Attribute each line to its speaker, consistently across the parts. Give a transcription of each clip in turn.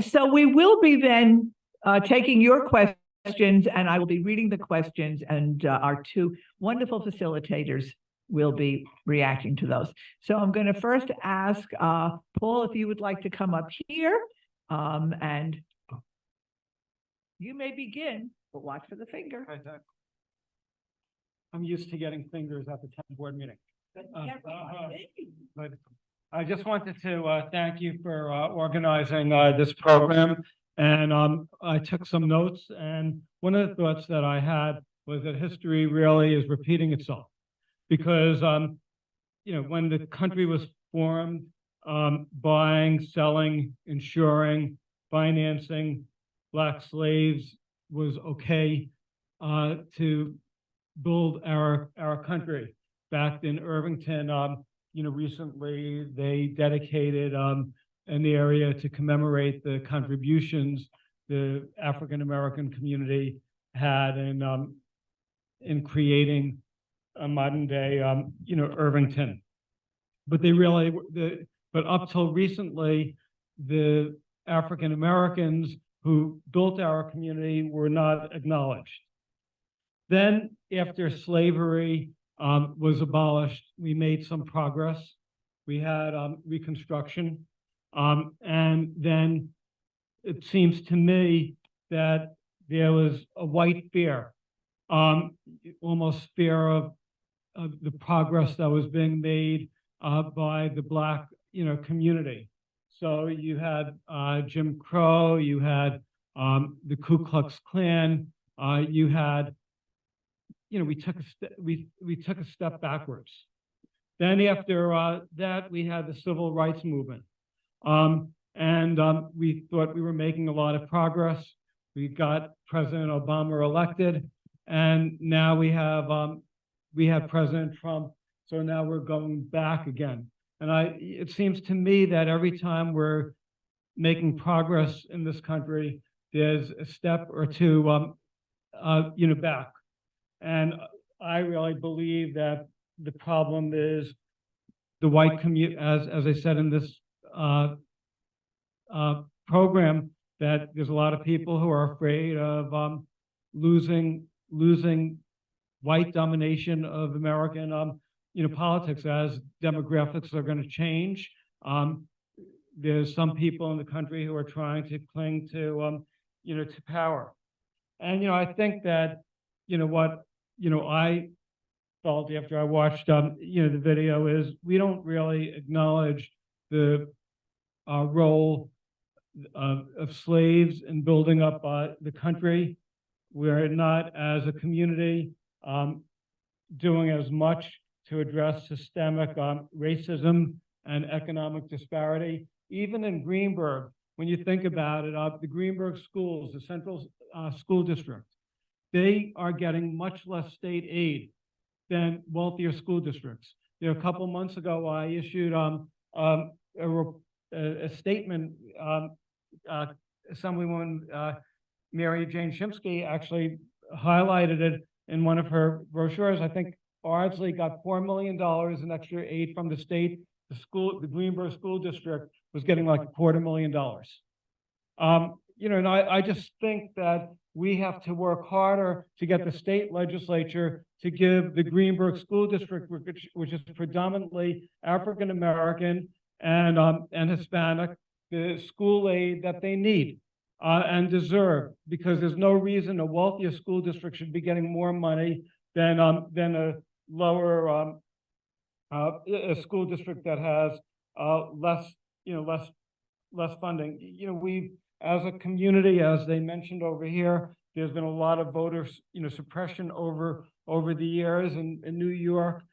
Speaker 1: So we will be then taking your questions, and I will be reading the questions, and our two wonderful facilitators will be reacting to those. So I'm going to first ask Paul if you would like to come up here, and you may begin, but watch for the finger.
Speaker 2: I'm used to getting fingers at the town board meeting. But I just wanted to thank you for organizing this program. And I took some notes, and one of the thoughts that I had was that history really is repeating itself. Because, you know, when the country was formed, buying, selling, insuring, financing Black slaves was okay to build our country. Back in Irvington, you know, recently they dedicated an area to commemorate the contributions the African American community had in creating a modern day, you know, Irvington. But they really, but up till recently, the African Americans who built our community were not acknowledged. Then, after slavery was abolished, we made some progress. We had Reconstruction, and then it seems to me that there was a white fear, almost fear of the progress that was being made by the Black, you know, community. So you had Jim Crow, you had the Ku Klux Klan, you had, you know, we took a step backwards. Then after that, we had the Civil Rights Movement, and we thought we were making a lot of progress. We got President Obama elected, and now we have President Trump. So now we're going back again. And it seems to me that every time we're making progress in this country, there's a step or two, you know, back. And I really believe that the problem is the white community, as I said in this program, that there's a lot of people who are afraid of losing white domination of American, you know, politics as demographics are going to change. There's some people in the country who are trying to cling to, you know, to power. And, you know, I think that, you know, what, you know, I felt after I watched, you know, the video is we don't really acknowledge the role of slaves in building up the country. We're not, as a community, doing as much to address systemic racism and economic disparity. Even in Greenburgh, when you think about it, the Greenburgh schools, the central school district, they are getting much less state aid than wealthier school districts. You know, a couple months ago, I issued a statement. Assemblywoman Mary Jane Shimsky actually highlighted it in one of her brochures. I think Ardsley got $4 million in extra aid from the state. The Greenburgh School District was getting like $250,000. You know, and I just think that we have to work harder to get the state legislature to give the Greenburgh School District, which is predominantly African American and Hispanic, the school aid that they need and deserve, because there's no reason a wealthier school district should be getting more money than a lower a school district that has less, you know, less funding. You know, we, as a community, as they mentioned over here, there's been a lot of voter, you know, suppression over the years in New York.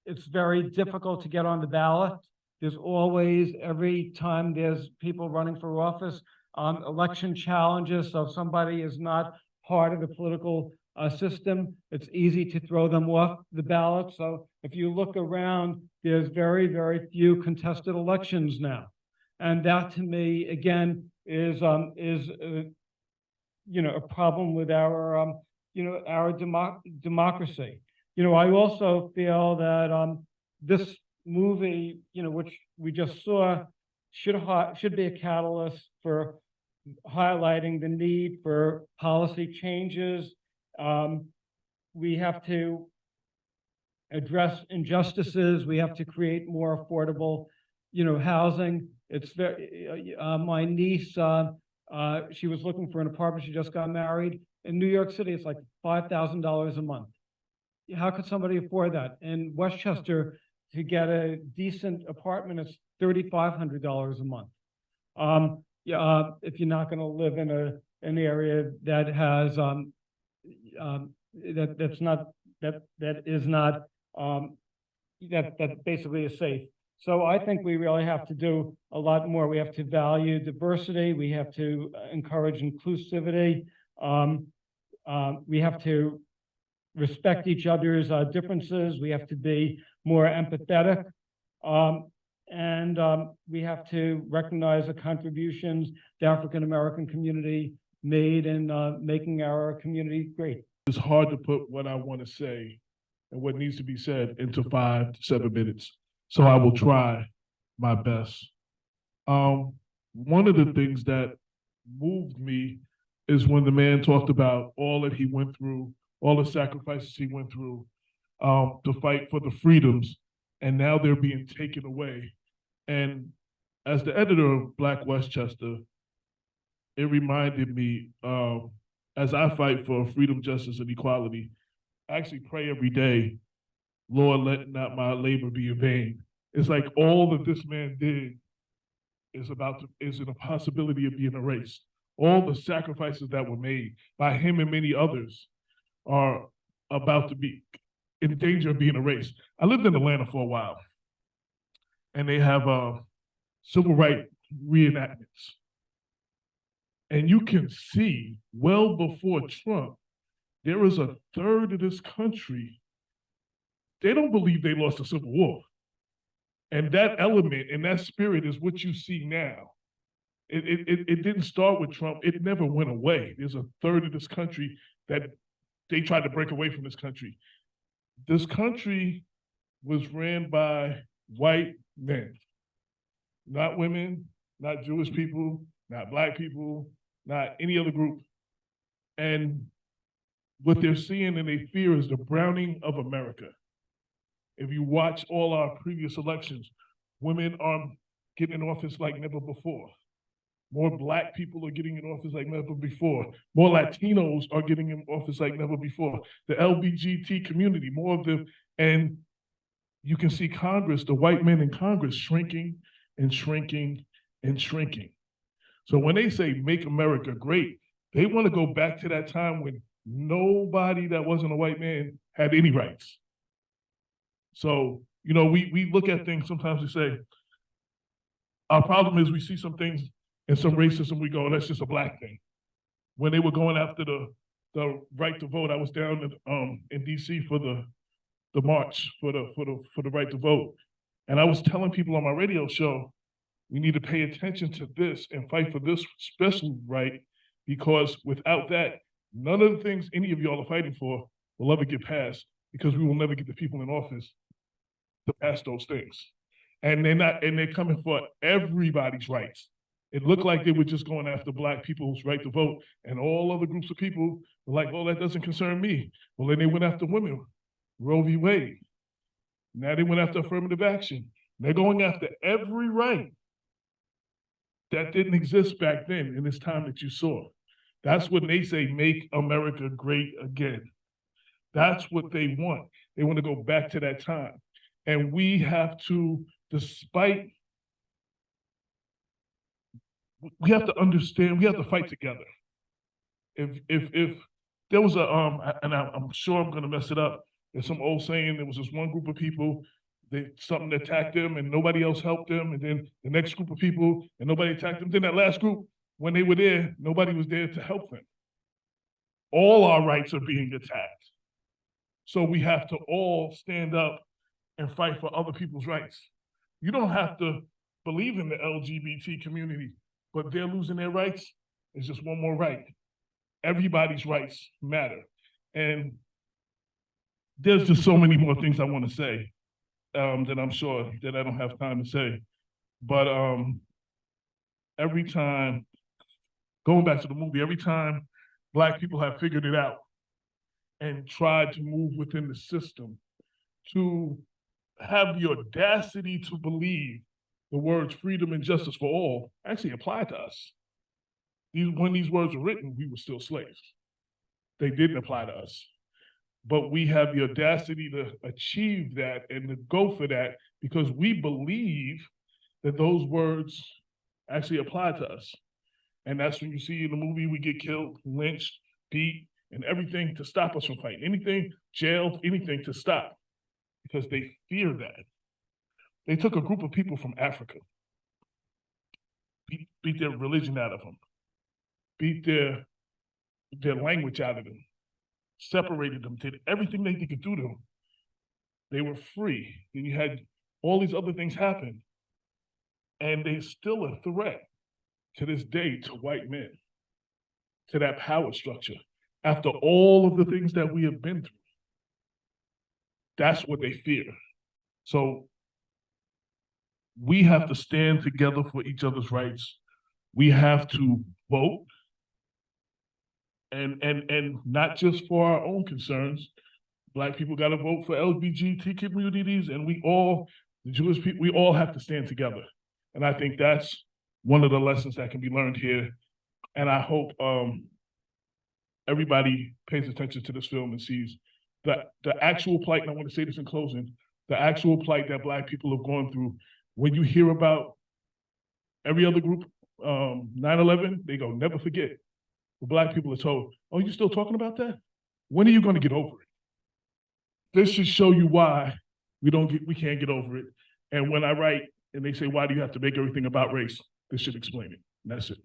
Speaker 2: It's very difficult to get on the ballot. There's always, every time there's people running for office, election challenges. So if somebody is not part of the political system, it's easy to throw them off the ballot. So if you look around, there's very, very few contested elections now. And that, to me, again, is you know, a problem with our, you know, our democracy. You know, I also feel that this movie, you know, which we just saw, should be a catalyst for highlighting the need for policy changes. We have to address injustices. We have to create more affordable, housing. It's very, my niece, she was looking for an apartment. She just got married. In New York City, it's like $5,000 a month. How could somebody afford that? In Westchester, to get a decent apartment, it's $3,500 a month. If you're not going to live in an area that has that basically is safe. So I think we really have to do a lot more. We have to value diversity. We have to encourage inclusivity. We have to respect each other's differences. We have to be more empathetic. And we have to recognize the contributions the African-American community made in making our community great.
Speaker 3: It's hard to put what I want to say and what needs to be said into 5 to 7 minutes. So I will try my best. One of the things that moved me is when the man talked about all that he went through, all the sacrifices he went through to fight for the freedoms, and now they're being taken away. And as the editor of Black Westchester, it reminded me, as I fight for freedom, justice, and equality, I actually pray every day, Lord, let not my labor be in vain. It's like all that this man did is in a possibility of being erased. All the sacrifices that were made by him and many others are about to be in danger of being erased. I lived in Atlanta for a while, and they have civil rights reenactments. And you can see well before Trump, there is a third of this country, they don't believe they lost the Civil War. And that element and that spirit is what you see now. It didn't start with Trump. It never went away. There's a third of this country that they tried to break away from this country. This country was ran by white men, not women, not Jewish people, not Black people, not any other group. And what they're seeing and they fear is the browning of America. If you watch all our previous elections, women are getting in office like never before. More Black people are getting in office like never before. More Latinos are getting in office like never before. The LGBT community, more of them. And you can see Congress, the white men in Congress, shrinking and shrinking and shrinking. So when they say make America great, they want to go back to that time when nobody that wasn't a white man had any rights. So, we look at things, sometimes we say, our problem is we see some things and some racism, we go, that's just a Black thing. When they were going after the right to vote, I was down in DC for the march for the right to vote. And I was telling people on my radio show, we need to pay attention to this and fight for this special right, because without that, none of the things any of y'all are fighting for will ever get passed, because we will never get the people in office to pass those things. And they're coming for everybody's rights. It looked like they were just going after Black people's right to vote, and all other groups of people were like, well, that doesn't concern me. Well, then they went after women, Roe v. Wade. Now they went after affirmative action. They're going after every right that didn't exist back then in this time that you saw. That's what they say, make America great again. That's what they want. They want to go back to that time. And we have to, we have to understand, we have to fight together. If there was and I'm sure I'm gonna mess it up, there's some old saying, there was this one group of people, something attacked them and nobody else helped them, and then the next group of people and nobody attacked them. Then that last group, when they were there, nobody was there to help them. All our rights are being attacked. So we have to all stand up and fight for other people's rights. You don't have to believe in the LGBT community, but they're losing their rights. It's just one more right. Everybody's rights matter. And there's just so many more things I want to say that I'm sure that I don't have time to say. But every time, going back to the movie, every time Black people have figured it out and tried to move within the system, to have the audacity to believe the words freedom and justice for all actually apply to us. When these words were written, we were still slaves. They didn't apply to us. But we have the audacity to achieve that and to go for that because we believe that those words actually apply to us. And that's when you see in the movie we get killed, lynched, beat, and everything to stop us from fighting. Anything, jailed, anything to stop. Because they fear that. They took a group of people from Africa, beat their religion out of them, beat their language out of them, separated them, did everything they could do to them. They were free. Then you had all these other things happen. And they're still a threat to this day to white men, to that power structure. After all of the things that we have been through, that's what they fear. So we have to stand together for each other's rights. We have to vote, and not just for our own concerns. Black people got to vote for LGBT communities, and we all, the Jewish people, we all have to stand together. And I think that's one of the lessons that can be learned here. And I hope everybody pays attention to this film and sees the actual plight, and I want to say this in closing, the actual plight that Black people have gone through. When you hear about every other group, 9/11, they go, never forget. But Black people are told, oh, you still talking about that? When are you going to get over it? This should show you why we can't get over it. And when I write and they say, why do you have to make everything about race? This should explain it. And that's it.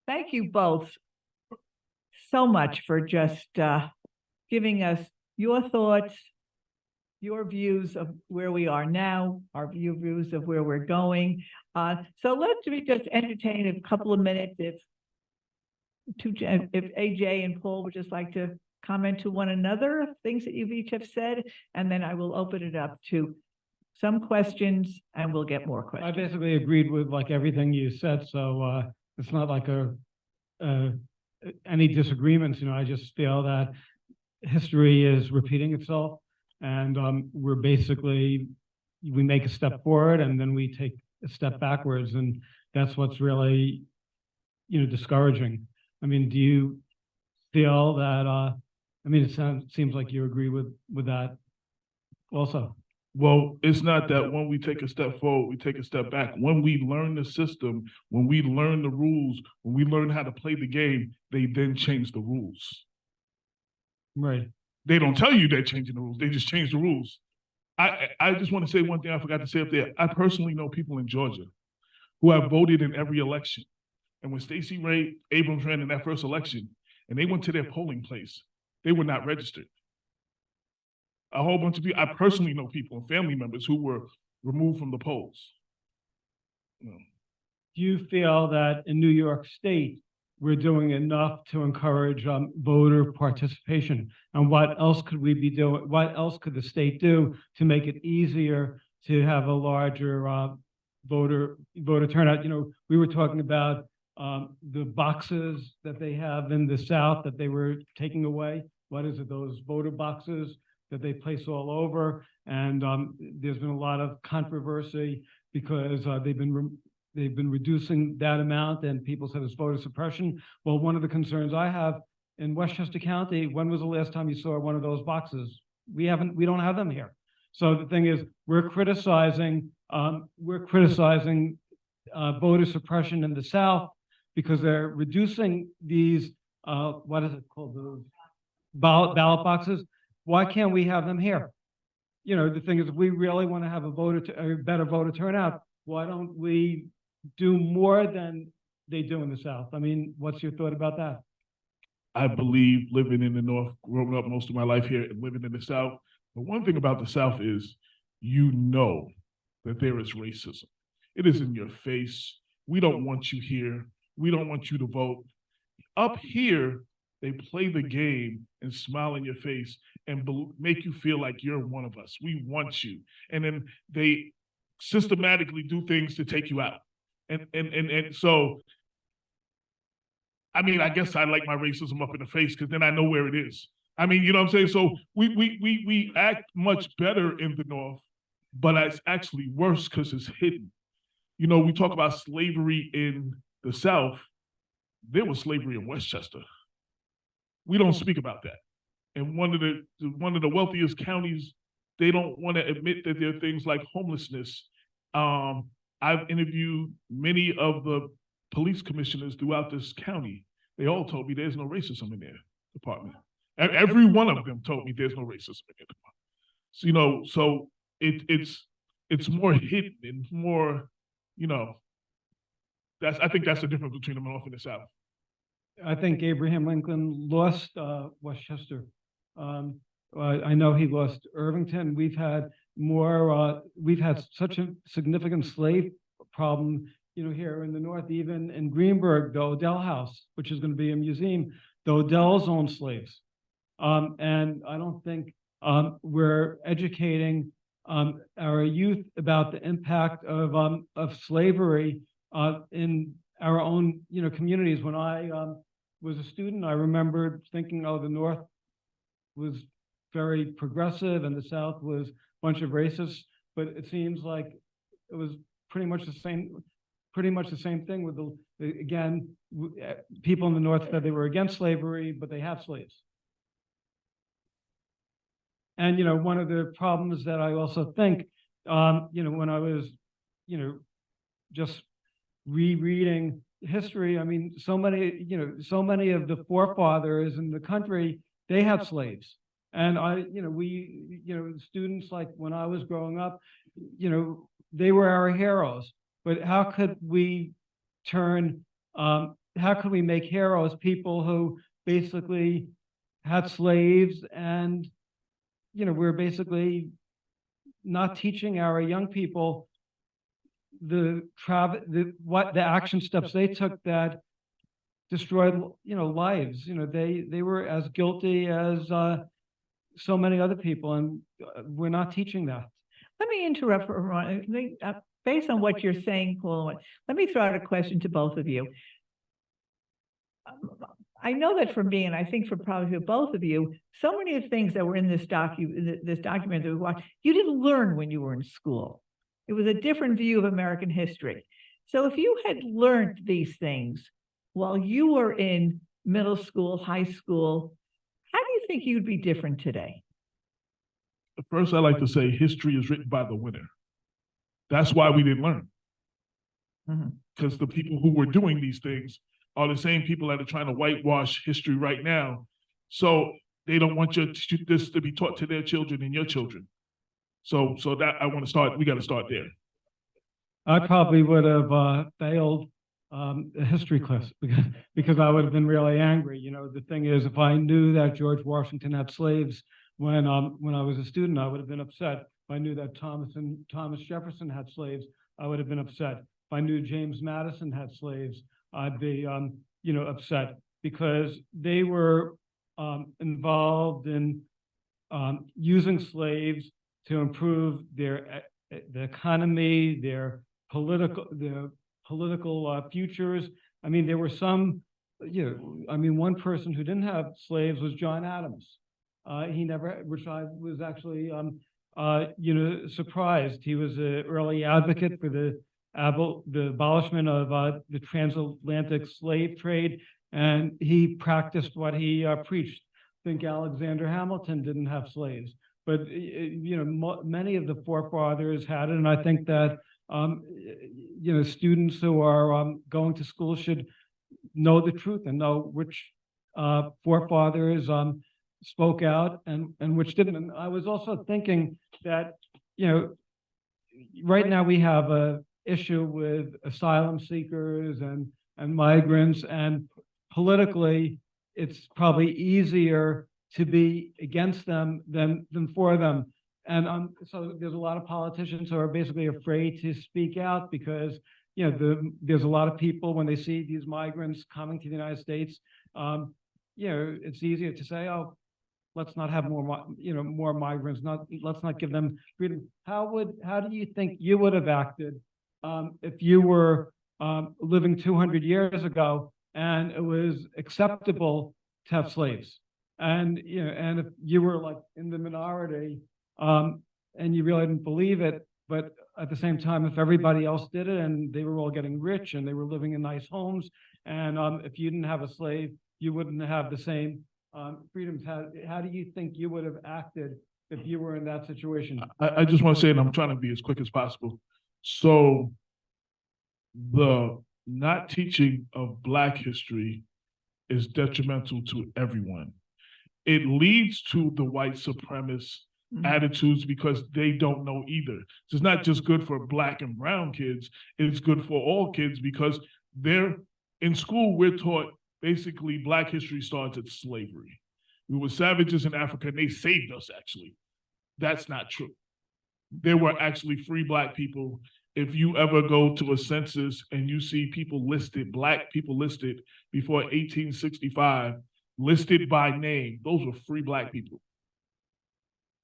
Speaker 1: Thank you both so much for just giving us your thoughts, your views of where we are now, our views of where we're going. So let's just entertain a couple of minutes if AJ and Paul would just like to comment to one another, things that you've each have said, and then I will open it up to some questions and we'll get more questions.
Speaker 2: I basically agreed with like everything you said, so it's not like any disagreements. You know, I just feel that history is repeating itself, and we make a step forward and then we take a step backwards, and that's what's really, discouraging. I mean, do you feel that? It seems like you agree with that also.
Speaker 3: Well, it's not that when we take a step forward, we take a step back. When we learn the system, when we learn the rules, when we learn how to play the game, they then change the rules.
Speaker 2: Right.
Speaker 3: They don't tell you they're changing the rules. They just change the rules. I just want to say one thing I forgot to say up there. I personally know people in Georgia who have voted in every election. And when Stacey Abrams ran in that first election and they went to their polling place, they were not registered. A whole bunch of people, I personally know people and family members who were removed from the polls.
Speaker 2: Do you feel that in New York State, we're doing enough to encourage voter participation? And what else could we be doing? What else could the state do to make it easier to have a larger voter turnout? We were talking about the boxes that they have in the South that they were taking away. What is it? Those voter boxes that they place all over, and there's been a lot of controversy because they've been reducing that amount, and people said it's voter suppression. Well, one of the concerns I have in Westchester County, when was the last time you saw one of those boxes? We don't have them here. So the thing is, we're criticizing voter suppression in the South because they're reducing these what is it called, those ballot boxes. Why can't we have them here? The thing is, if we really want to have a better voter turnout, why don't we do more than they do in the South? I mean, what's your thought about that?
Speaker 3: I believe living in the North, growing up most of my life here and living in the South, the one thing about the South is that there is racism. It is in your face. We don't want you here. We don't want you to vote. Up here, They play the game and smile in your face and make you feel like you're one of us. We want you. And then they systematically do things to take you out. And so, I mean, I guess I like my racism up in the face because then I know where it is. I mean, you know what I'm saying? So we act much better in the North, but it's actually worse because it's hidden. You know, we talk about slavery in the South. There was slavery in Westchester. We don't speak about that. And one of the wealthiest counties, they don't want to admit that there are things like homelessness. I've interviewed many of the police commissioners throughout this county. They all told me there's no racism in their department. Every one of them told me there's no racism in their department. So, you know, so it's more hidden and more, you know, I think that's the difference between the North and the South.
Speaker 2: I think Abraham Lincoln lost Westchester. I know he lost Irvington. We've had such a significant slave problem, you know, here in the North, even in Greenburgh, the Odell House, which is going to be a museum, the Odells owned slaves. And I don't think we're educating our youth about the impact of slavery in our own, you know, communities. When I was a student, I remember thinking, oh, the North was very progressive and the South was a bunch of racists. But it seems like it was pretty much the same thing with people in the North said they were against slavery, but they have slaves. And, you know, one of the problems that I also think, you know, when I was, you know, just rereading history, I mean, so many of the forefathers in the country, they had slaves. And students, like when I was growing up, you know, they were our heroes. But how could we make heroes people who basically had slaves, and, you know, we're basically not teaching our young people the action steps they took that destroyed, you know, lives. You know, they were as guilty as so many other people, and we're not teaching that.
Speaker 1: Let me interrupt for a moment. Based on what you're saying, Paul, let me throw out a question to both of you. I know that for me, and I think for probably for both of you, so many of the things that were in this document that we watched, you didn't learn when you were in school. It was a different view of American history. So if you had learned these things while you were in middle school, high school, how do you think you'd be different today?
Speaker 3: First, I like to say history is written by the winner. That's why we didn't learn. Because the people who were doing these things are the same people that are trying to whitewash history right now. So they don't want this to be taught to their children and your children. So that I want to start, we got to start there.
Speaker 2: I probably would have failed a history class because I would have been really angry. You know, the thing is, if I knew that George Washington had slaves when I was a student, I would have been upset. If I knew that Thomas Jefferson had slaves, I would have been upset. If I knew James Madison had slaves, I'd be, you know, upset because they were involved in using slaves to improve the economy, their political futures. I mean, there were some, you know, I mean, one person who didn't have slaves was John Adams. Which I was actually, you know, surprised. He was an early advocate for the abolishment of the transatlantic slave trade, and he practiced what he preached. I think Alexander Hamilton didn't have slaves, but you know, many of the forefathers had it, and I think that you know, students who are going to school should know the truth and know which forefathers spoke out and which didn't. And I was also thinking that, you know, right now we have a issue with asylum seekers and migrants, and politically it's probably easier to be against them than for them. And so there's a lot of politicians who are basically afraid to speak out because, you know, there's a lot of people when they see these migrants coming to the United States, it's easier to say, oh, let's not have more migrants, let's not give them freedom. How do you think you would have acted if you were living 200 years ago and it was acceptable to have slaves? And, and if you were like in the minority, and you really didn't believe it, but at the same time, if everybody else did it and they were all getting rich and they were living in nice homes, and if you didn't have a slave, you wouldn't have the same freedoms. How do you think you would have acted if you were in that situation?
Speaker 3: I just want to say, and I'm trying to be as quick as possible. So the not teaching of Black history is detrimental to everyone. It leads to the white supremacist attitudes because they don't know either. So it's not just good for Black and brown kids, it's good for all kids because they're in school, we're taught basically Black history starts at slavery. We were savages in Africa and they saved us, actually. That's not true. There were actually free Black people. If you ever go to a census and you see people listed, Black people listed before 1865, listed by name, those were free Black people.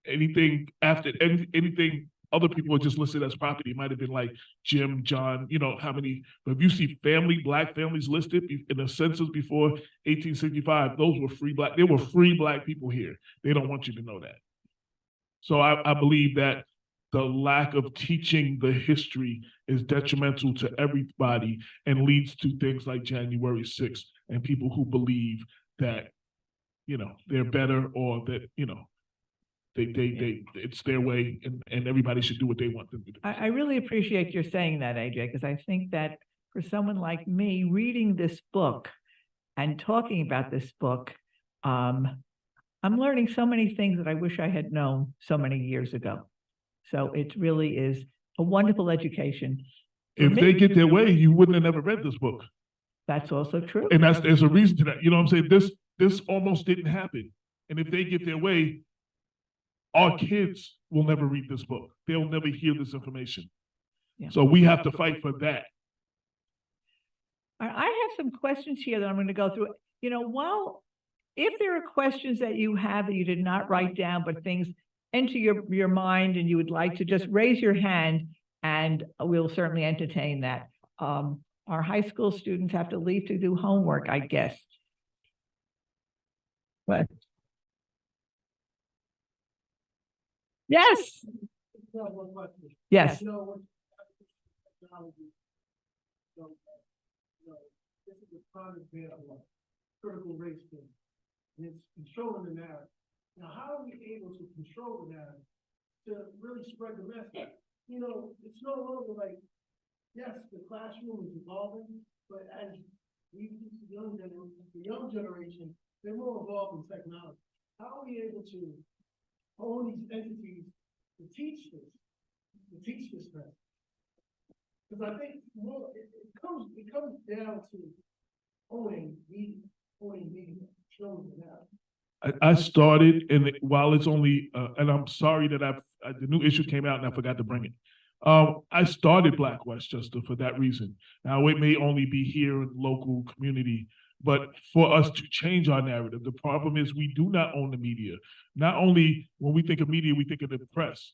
Speaker 3: Anything after anything other people were just listed as property. It might have been like Jim, John, how many, but if you see Black families listed in the census before 1865, those were free Black, there were free Black people here. They don't want you to know that. So I believe that the lack of teaching the history is detrimental to everybody and leads to things like January 6th and people who believe that, they're better or that, it's their way and everybody should do what they want them to do.
Speaker 1: I really appreciate your saying that, AJ, because I think that for someone like me, reading this book and talking about this book, I'm learning so many things that I wish I had known so many years ago. So it really is a wonderful education.
Speaker 3: If they get their way, you wouldn't have never read this book.
Speaker 1: That's also true.
Speaker 3: And there's a reason to that. You know what I'm saying? This almost didn't happen. And if they get their way, our kids will never read this book. They'll never hear this information. Yeah. So we have to fight for that.
Speaker 1: I have some questions here that I'm going to go through. If there are questions that you have that you did not write down, but things enter your mind and you would like to just raise your hand and we'll certainly entertain that. Our high school students have to leave to do homework, I guess. What? Yes. Yes.
Speaker 4: This is a prime example of critical race theory, and it's controlling the narrative. Now, how are we able to control the narrative to really spread the message? It's no longer like, yes, the classroom is evolving, but as we teach the young generation, they're more involved in technology. How are we able to own these entities to teach this message? Because I think it comes down to owning media, showing the narrative.
Speaker 3: I started, and while it's only, and I'm sorry that the new issue came out and I forgot to bring it. I started Black Westchester for that reason. Now, it may only be here in the local community, but for us to change our narrative, the problem is we do not own the media. Not only when we think of media, we think of the press.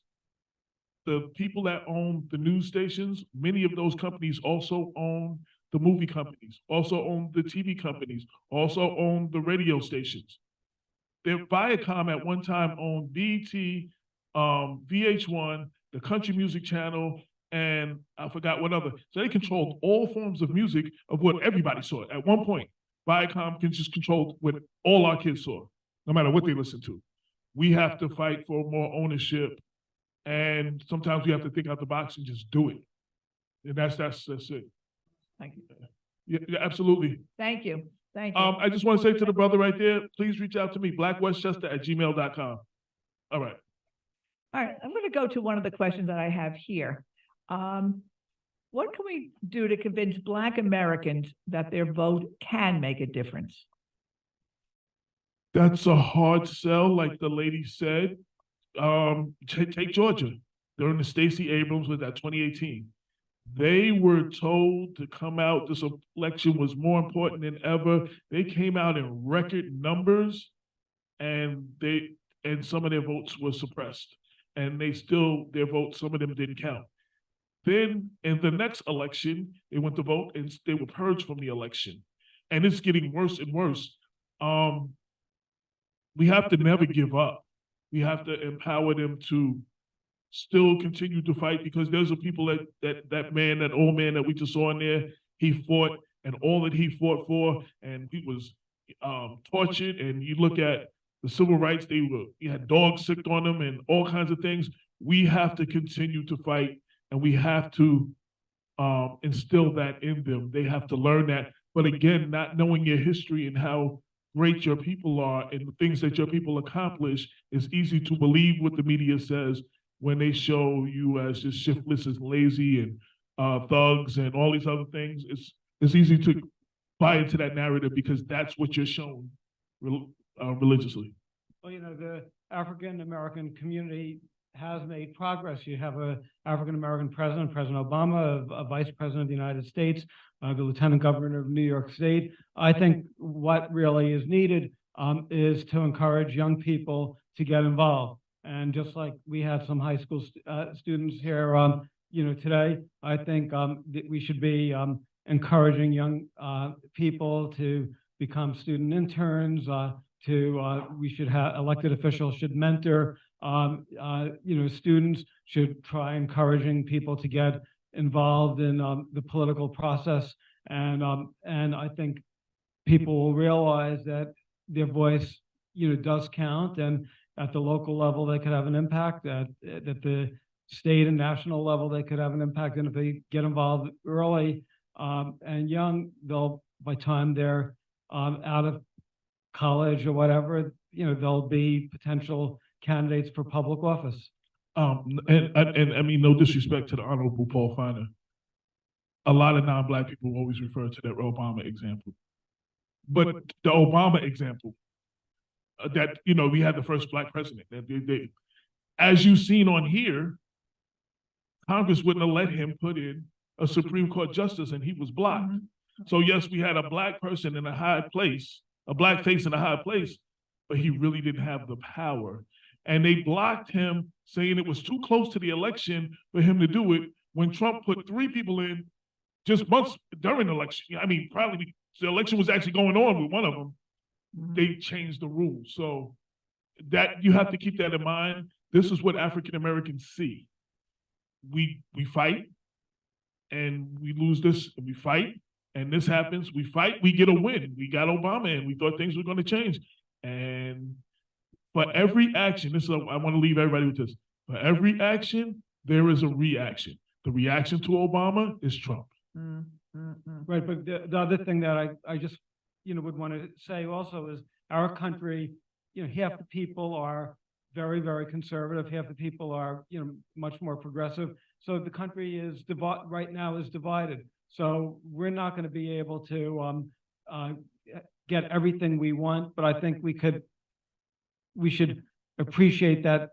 Speaker 3: The people that own the news stations, many of those companies also own the movie companies, also own the TV companies, also own the radio stations. Viacom at one time owned BET, VH1, the Country Music Channel, and I forgot what other. So they controlled all forms of music of what everybody saw. At one point, Viacom can just control what all our kids saw, no matter what they listen to. We have to fight for more ownership, and sometimes we have to think out the box and just do it. And that's it.
Speaker 1: Thank you.
Speaker 3: Yeah, absolutely.
Speaker 1: Thank you. Thank you.
Speaker 3: I just want to say to the brother right there, please reach out to me, blackwestchester@gmail.com. All right.
Speaker 1: All right, I'm going to go to one of the questions that I have here. What can we do to convince Black Americans that their vote can make a difference?
Speaker 3: That's a hard sell, like the lady said. Take Georgia during the Stacey Abrams with that 2018. They were told to come out. This election was more important than ever. They came out in record numbers, and some of their votes were suppressed, and their votes, some of them didn't count. Then in the next election, they went to vote and they were purged from the election, and it's getting worse and worse. We have to never give up. We have to empower them to still continue to fight, because there's a people that old man that we just saw in there, he fought, and all that he fought for, and he was tortured. And you look at the civil rights, you had dogs sicked on them and all kinds of things. We have to continue to fight, and we have to instill that in them. They have to learn that. But again, not knowing your history and how great your people are and the things that your people accomplish, it's easy to believe what the media says when they show you as just shiftless, as lazy, and thugs and all these other things. It's easy to buy into that narrative because that's what you're shown religiously.
Speaker 2: Well, the African American community has made progress. You have a African American president, President Obama, a vice president of the United States, the lieutenant governor of New York State. I think what really is needed is to encourage young people to get involved. And just like we had some high school students here, today, I think that we should be encouraging young people to become student interns. We should have elected officials should mentor. Students should try encouraging people to get involved in the political process, and I think people will realize that their voice, does count, and at the local level they could have an impact. At the state and national level they could have an impact, and if they get involved early and young, by the time they're out of college or whatever, they'll be potential candidates for public office.
Speaker 3: And I mean, no disrespect to the Honorable Paul Feiner. A lot of non-Black people always refer to that Obama example. But the Obama example, that, we had the first Black president. As you've seen on here, Congress wouldn't have let him put in a Supreme Court justice, and he was blocked. Mm-hmm. So yes, we had a Black person in a high place, a Black face in a high place, but he really didn't have the power. And they blocked him, saying it was too close to the election for him to do it, when Trump put 3 people in just months during the election. I mean, probably the election was actually going on with one of them. Mm-hmm. They changed the rules. So that you have to keep that in mind. This is what African Americans see. We fight, and we lose this, and we fight, and this happens. We fight, we get a win. We got Obama, and we thought things were going to change. And for every action, I want to leave everybody with this. For every action, there is a reaction. The reaction to Obama is Trump.
Speaker 2: Right, but the other thing that I just would want to say also is our country, half the people are very, very conservative. Half the people are, much more progressive. So the country is right now is divided. So we're not going to be able to get everything we want, but I think we should appreciate that,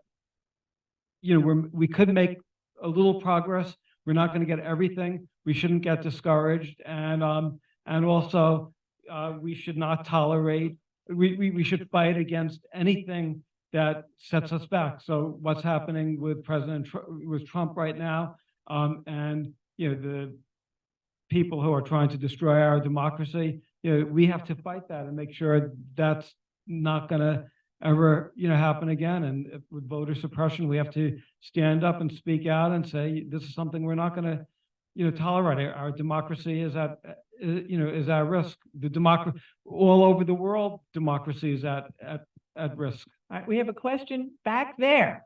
Speaker 2: we could make a little progress. We're not going to get everything. We shouldn't get discouraged, and also we should not tolerate. We should fight against anything that sets us back. So what's happening with with Trump right now, and the people who are trying to destroy our democracy, we have to fight that and make sure that's not going to ever happen again. And with voter suppression, we have to stand up and speak out and say this is something we're not going to tolerate. Our democracy is at risk. The democracy all over the world, democracy is at risk.
Speaker 1: All right, we have a question back there.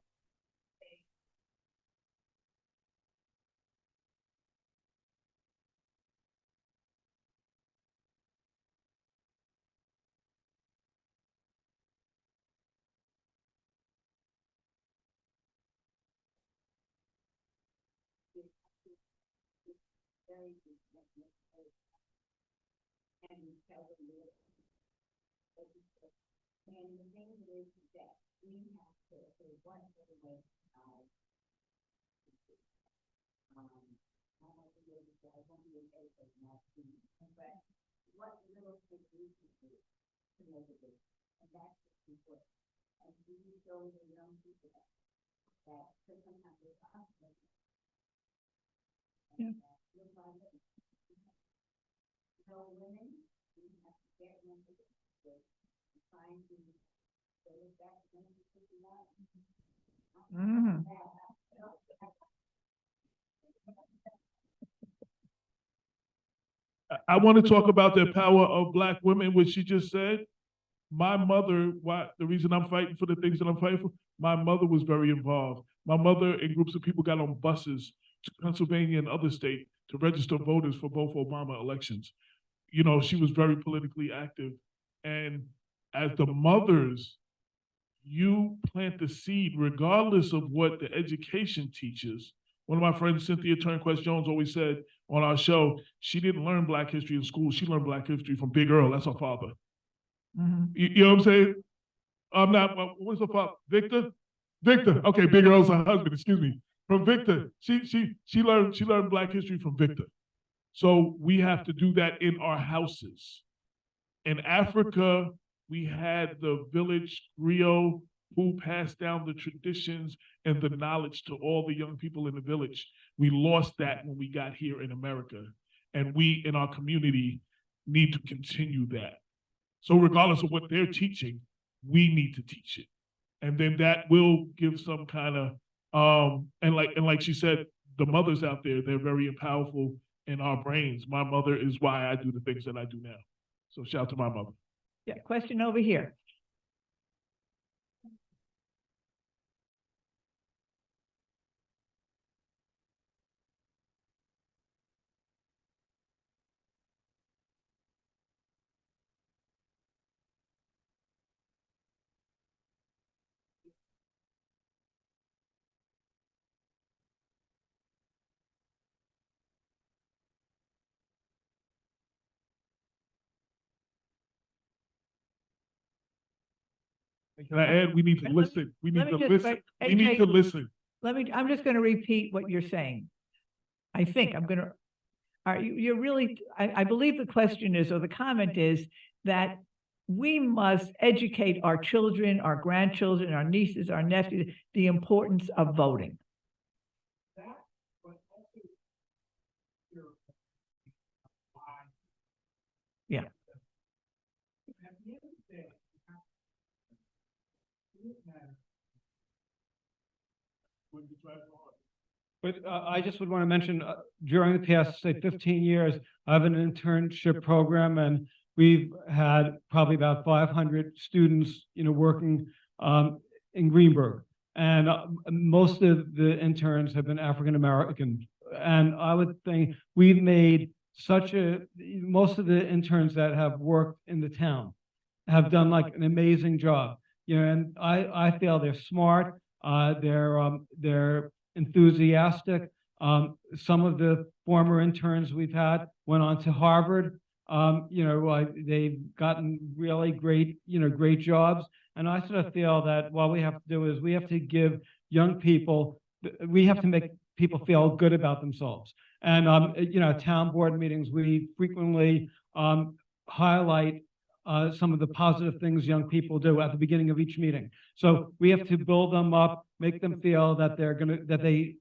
Speaker 5: And the thing is that we have to, one of the ways, not only I won't be able to not see, but what little thing we can do to make a difference, and that's what's important. And we show the young people that sometimes it's us.
Speaker 1: Yeah.
Speaker 5: You'll find that, women, we have to get them to trying to go back to 1959.
Speaker 1: Mhm.
Speaker 3: I want to talk about the power of Black women, which she just said. My mother, the reason I'm fighting for the things that I'm fighting for, my mother was very involved. My mother and groups of people got on buses to Pennsylvania and other states to register voters for both Obama elections. You know, she was very politically active. And as the mothers, you plant the seed regardless of what the education teaches. One of my friends, Cynthia Turnquest Jones, always said on our show, she didn't learn Black history in school. She learned Black history from Big Earl. That's her father.
Speaker 1: Mhm.
Speaker 3: You know what I'm saying? I'm not, what's her father? Victor? Victor. Okay, Big Earl's her husband, excuse me. From Victor. She learned Black history from Victor. So we have to do that in our houses. In Africa, we had the village griot who passed down the traditions and the knowledge to all the young people in the village. We lost that when we got here in America. And we, in our community, need to continue that. So regardless of what they're teaching, we need to teach it. And then that will give some kind of, and like she said, the mothers out there, they're very powerful in our brains. My mother is why I do the things that I do now. So shout out to my mother.
Speaker 1: Yeah, question over here.
Speaker 3: Can I add, we need to listen. We need
Speaker 1: Let
Speaker 3: to
Speaker 1: me just
Speaker 3: listen.
Speaker 1: say,
Speaker 3: We need to
Speaker 1: AJ,
Speaker 3: listen.
Speaker 1: I'm just going to repeat what you're saying. I think I'm going to, you're really, I believe the question is, or the comment is that we must educate our children, our grandchildren, our nieces, our nephews, the importance of voting.
Speaker 4: That, but also your why.
Speaker 1: Yeah.
Speaker 4: At the end of the day, it matters.
Speaker 2: But I just would want to mention, during the past, say, 15 years, I have an internship program, and we've had probably about 500 students, working in Greenburgh. And most of the interns have been African American. And I would think we've made most of the interns that have worked in the town have done like an amazing job. And I feel they're smart, they're enthusiastic. Some of the former interns we've had went on to Harvard. They've gotten really great, great jobs. And I sort of feel that what we have to do is we have to give young people, we have to make people feel good about themselves. And, town board meetings, we frequently highlight some of the positive things young people do at the beginning of each meeting. So we have to build them up, make them feel that that they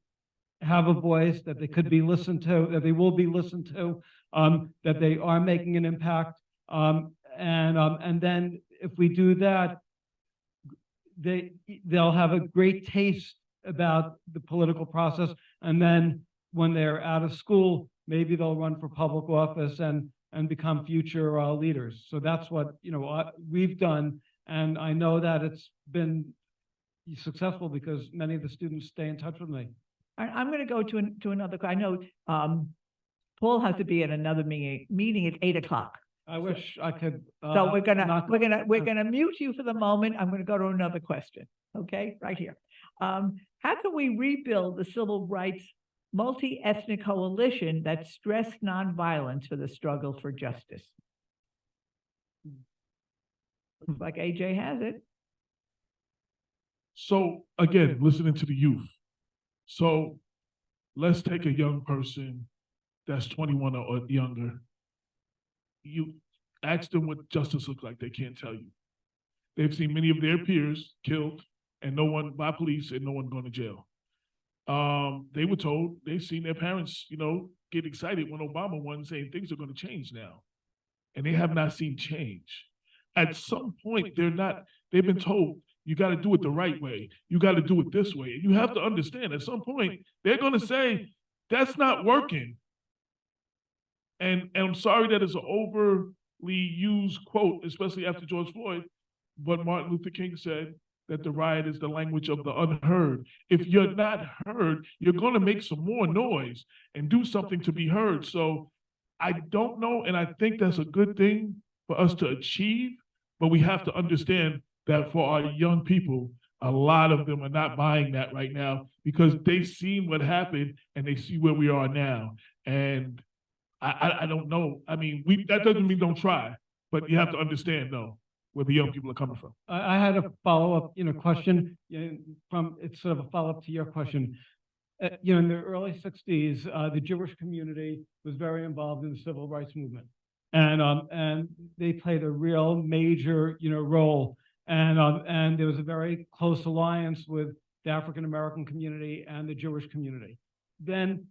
Speaker 2: have a voice, that they could be listened to, that they will be listened to, that they are making an impact. And then if we do that, they'll have a great taste about the political process. And then when they're out of school, maybe they'll run for public office and become future leaders. So that's what we've done, and I know that it's been successful because many of the students stay in touch with me.
Speaker 1: I'm going to go to another. I know Paul has to be at another meeting at 8 o'clock.
Speaker 2: I wish I could.
Speaker 1: So we're gonna mute you for the moment. I'm going to go to another question. Okay, right here. How can we rebuild the civil rights multi-ethnic coalition that stressed nonviolence for the struggle for justice? Looks like AJ has it.
Speaker 3: So again, listening to the youth. So let's take a young person that's 21 or younger, you ask them what justice looks like, they can't tell you. They've seen many of their peers killed and no one by police and no one going to jail. They were told they've seen their parents, get excited when Obama won, saying things are going to change now. And they have not seen change. At some point, they've been told, you got to do it the right way. You got to do it this way. And you have to understand, at some point, they're going to say, that's not working. And I'm sorry that it's an overly used quote, especially after George Floyd, but Martin Luther King said that the riot is the language of the unheard. If you're not heard, you're going to make some more noise and do something to be heard. So I don't know, and I think that's a good thing for us to achieve, but we have to understand that for our young people, a lot of them are not buying that right now because they've seen what happened and they see where we are now. And I don't know. I mean, that doesn't mean don't try, but you have to understand, though, where the young people are coming from.
Speaker 2: I had a follow-up, question it's sort of a follow-up to your question. In the early 60s, the Jewish community was very involved in the civil rights movement. And they played a real major, role. And there was a very close alliance with the African-American community and the Jewish community. Then,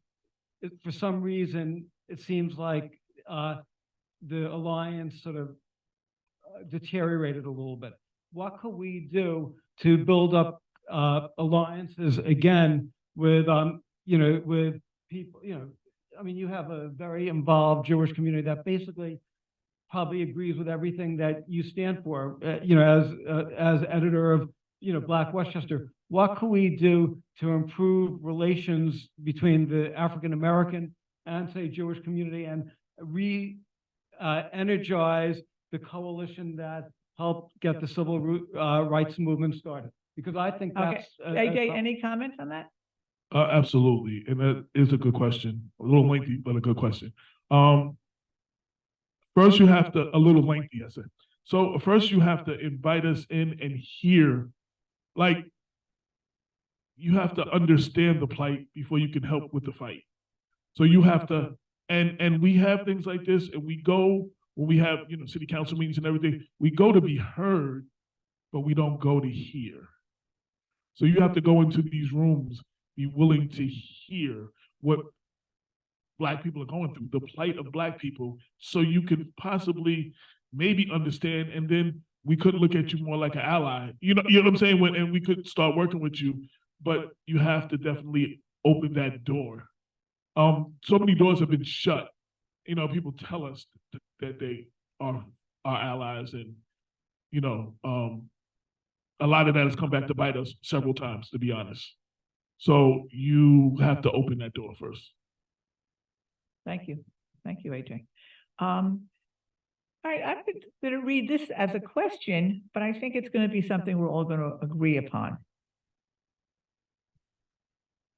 Speaker 2: for some reason, it seems like the alliance sort of deteriorated a little bit. What could we do to build up alliances again with, with people, I mean, you have a very involved Jewish community that basically probably agrees with everything that you stand for, as editor of, Black Westchester. What can we do to improve relations between the African-American and, say, Jewish community and energize the coalition that helped get the civil rights movement started? Because I think that's...
Speaker 1: AJ, any comments on that?
Speaker 3: Absolutely, and that is a good question. A little lengthy, but a good question. First, you have to, a little lengthy, I said. So first you have to invite us in and hear, like, you have to understand the plight before you can help with the fight. So you have to, and we have things like this, and we go, when we have, city council meetings and everything, we go to be heard, but we don't go to hear. So you have to go into these rooms, be willing to hear what Black people are going through, the plight of Black people, so you can possibly maybe understand, and then we could look at you more like an ally. You know what I'm saying? And we could start working with you, but you have to definitely open that door. So many doors have been shut. People tell us that they are our allies, and a lot of that has come back to bite us several times, to be honest. So you have to open that door first.
Speaker 1: Thank you. Thank you, AJ. All right, I'm going to read this as a question, but I think it's going to be something we're all going to agree upon.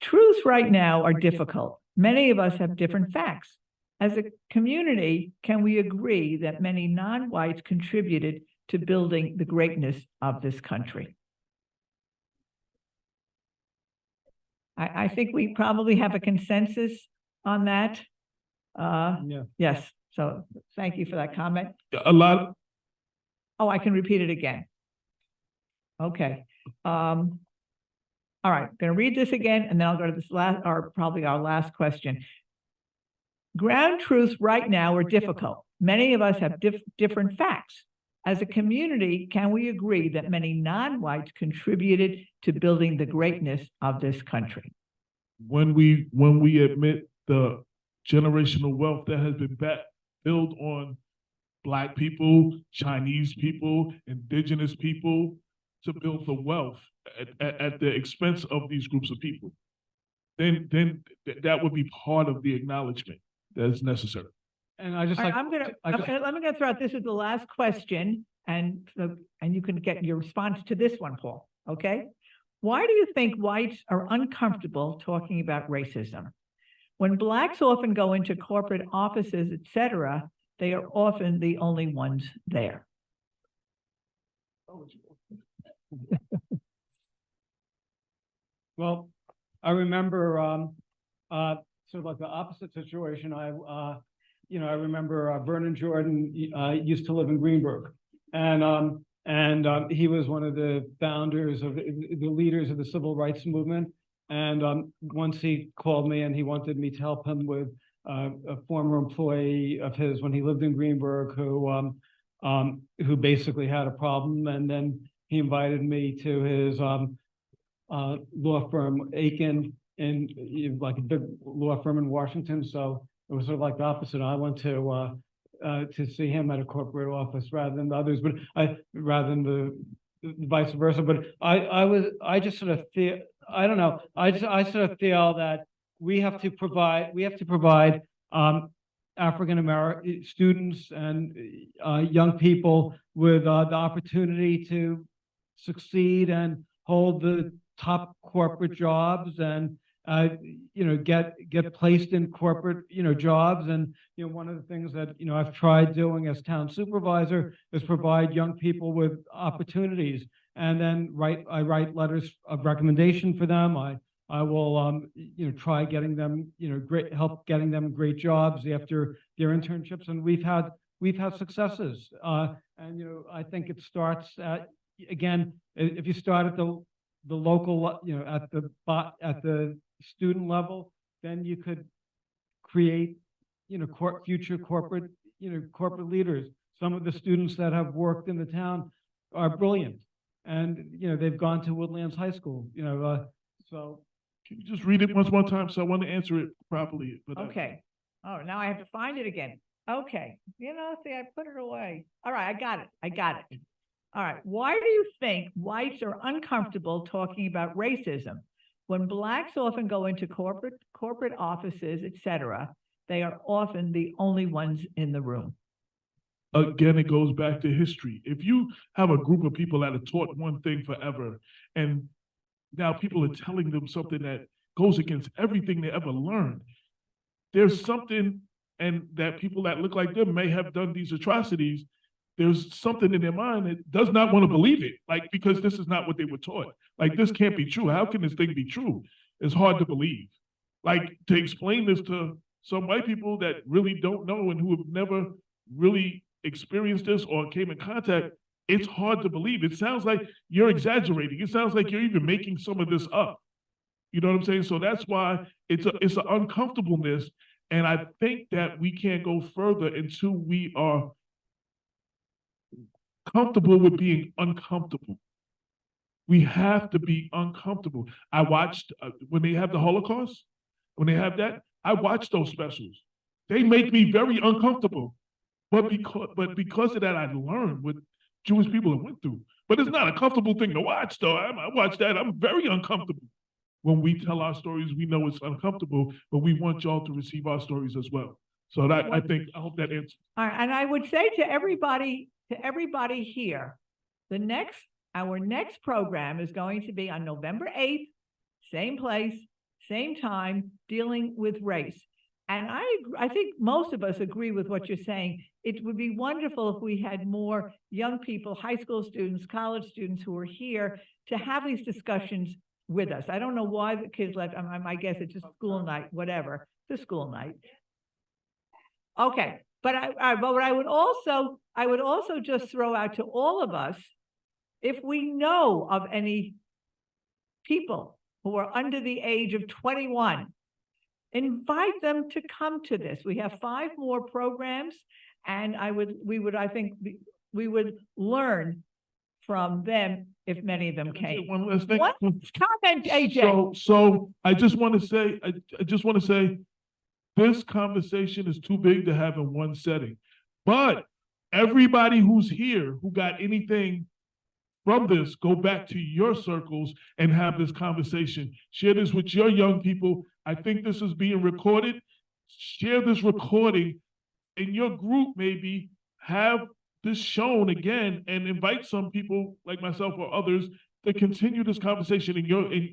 Speaker 1: Truths right now are difficult. Many of us have different facts. As a community, can we agree that many non-whites contributed to building the greatness of this country? I think we probably have a consensus on that.
Speaker 2: Yeah.
Speaker 1: Yes, so thank you for that comment.
Speaker 3: A lot.
Speaker 1: Oh, I can repeat it again. Okay. All right, I'm going to read this again, and then I'll go to this last, or probably our last question. Ground truths right now are difficult. Many of us have different facts. As a community, can we agree that many non-whites contributed to building the greatness of this country?
Speaker 3: When we admit the generational wealth that has been built on Black people, Chinese people, indigenous people, to build the wealth at the expense of these groups of people, then that would be part of the acknowledgement that is necessary.
Speaker 2: And I just
Speaker 1: All right,
Speaker 2: like
Speaker 1: I'm gonna throw out, this is the last question, and you can get your response to this one, Paul, okay? Why do you think whites are uncomfortable talking about racism? When Blacks often go into corporate offices, etc., they are often the only ones there.
Speaker 2: Well, I remember sort of like the opposite situation. I remember Vernon Jordan used to live in Greenburgh, and he was one of the founders of the leaders of the civil rights movement. And once he called me and he wanted me to help him with a former employee of his when he lived in Greenburgh who basically had a problem, and then he invited me to his law firm, Aiken, in like a big law firm in Washington. So it was sort of like the opposite. I went to see him at a corporate office rather than the others, but rather than the vice versa. But I just sort of feel, I don't know. I sort of feel that we have to provide African American students and young people with the opportunity to succeed and hold the top corporate jobs and get placed in corporate jobs. And one of the things that I've tried doing as town supervisor is provide young people with opportunities, and then I write letters of recommendation for them. I will try getting them help getting them great jobs after their internships, and we've had successes. And I think it starts at, again, if you start at the local, at the student level, then you could create future corporate leaders. Some of the students that have worked in the town are brilliant, and they've gone to Woodlands High School. So
Speaker 3: can you just read it once more time, so I want to answer it properly? But
Speaker 1: Okay. Oh, now I have to find it again. Okay. See, I put it away. All right, I got it. All right. Why do you think whites are uncomfortable talking about racism? When blacks often go into corporate offices, etc., they are often the only ones in the room.
Speaker 3: again, it goes back to history. If you have a group of people that are taught one thing forever, and now people are telling them something that goes against everything they ever learned, there's something, and that people that look like them may have done these atrocities. There's something in their mind that does not want to believe it, like, because this is not what they were taught. Like, this can't be true. How can this thing be true? It's hard to believe. Like, to explain this to some white people that really don't know and who have never really experienced this or came in contact, it's hard to believe. It sounds like you're exaggerating. It sounds like you're even making some of this up. You know what I'm saying? So that's why it's an uncomfortableness. And I think that we can't go further until we are comfortable with being uncomfortable. We have to be uncomfortable. I watched when they have the Holocaust, when they have that, I watch those specials. They make me very uncomfortable. But because of that, I learned what Jewish people have went through. But it's not a comfortable thing to watch, though. I watch that. I'm very uncomfortable. When we tell our stories, we know it's uncomfortable, but we want y'all to receive our stories as well. So that, I hope that answers.
Speaker 1: All right, and I would say to everybody here, our next program is going to be on November 8th, same place, same time, dealing with race. And I think most of us agree with what you're saying. It would be wonderful if we had more young people, high school students, college students who are here to have these discussions with us. I don't know why the kids left. I guess it's just school night, whatever, the school night. Okay, but I would also just throw out to all of us, if we know of any people who are under the age of 21, invite them to come to this. We have 5 more programs, and we would learn from them if many of them came.
Speaker 3: One last thing.
Speaker 1: What comment, AJ?
Speaker 3: So I just want to say, this conversation is too big to have in one setting. But everybody who's here who got anything from this, go back to your circles and have this conversation. Share this with your young people. I think this is being recorded. Share this recording in your group, maybe have this shown again, and invite some people like myself or others to continue this conversation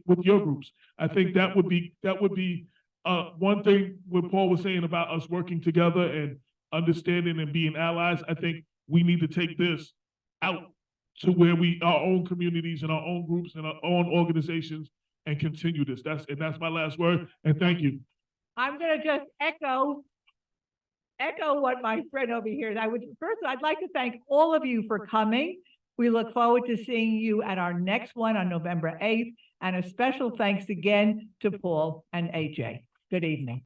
Speaker 3: with your groups. I think that would be one thing what Paul was saying about us working together and understanding and being allies. I think we need to take this out to where our own communities and our own groups and our own organizations, and continue this. That's my last word. And thank you.
Speaker 1: I'm gonna just echo what my friend over here, I'd like to thank all of you for coming. We look forward to seeing you at our next one on November 8th, and a special thanks again to Paul and AJ. Good evening.